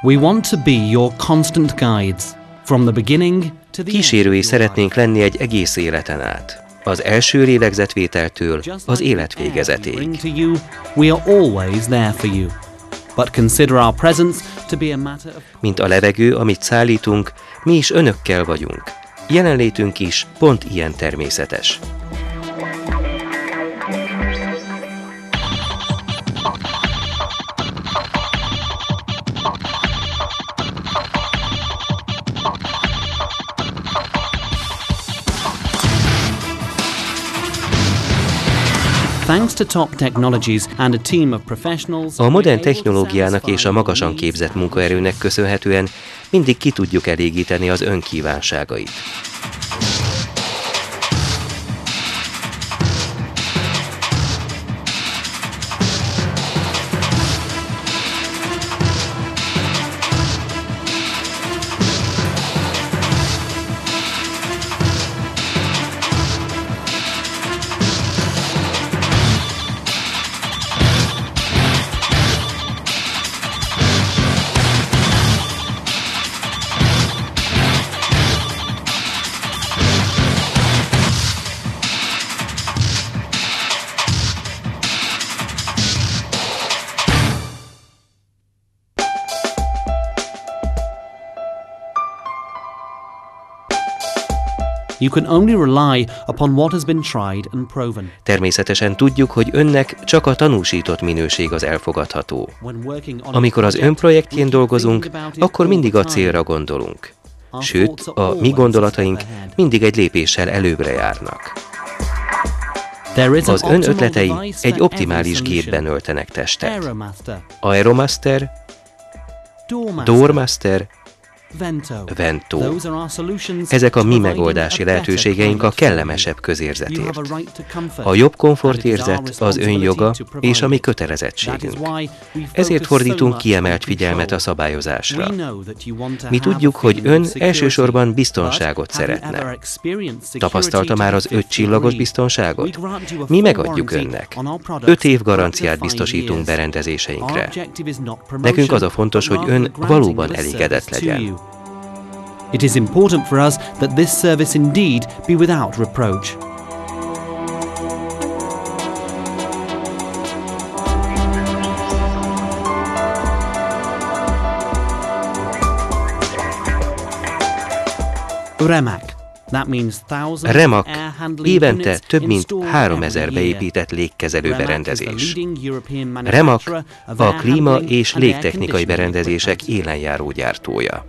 We want to be your constant guides, from the beginning to the Kísérői szeretnénk lenni egy egész életen át. Az első lélegzetvételtől az élet végezetéig. We are always there for you. But consider our presence to be a matter of... Mint a levegő, amit szállítunk, mi is önökkel vagyunk. Jelenlétünk is pont ilyen természetes. Thanks to top technologies and a team of professionals, A modern technológiának és a magasan képzett munkaerőnek köszönhetően mindig ki tudjuk elégíteni az ön kívánságait. you can only rely upon what has been tried and proven. Természetesen tudjuk, hogy önnek csak a tanúsított minőség az elfogadható. Amikor az ön projektjén dolgozunk, akkor mindig a célra gondolunk. Sőt, a mi gondolataink mindig egy lépéssel előbbre járnak. Az ön ötletei egy optimális gépben öltenek testet. Aeromaster, Doormaster, Vento. Ezek a mi megoldási lehetőségeink a kellemesebb közérzetért. A jobb komfortérzet az ön joga és a mi kötelezettségünk. Ezért fordítunk kiemelt figyelmet a szabályozásra. Mi tudjuk, hogy ön elsősorban biztonságot szeretne. Tapasztalta már az 5 csillagos biztonságot? Mi megadjuk önnek. 5 év garanciát biztosítunk berendezéseinkre. Nekünk az a fontos, hogy ön valóban elégedett legyen. It is important for us that this service indeed be without reproach. Remak évente több mint 3000 beépített légkezelő berendezés. Remak a klíma és légtechnikai berendezések élenjáró gyártója.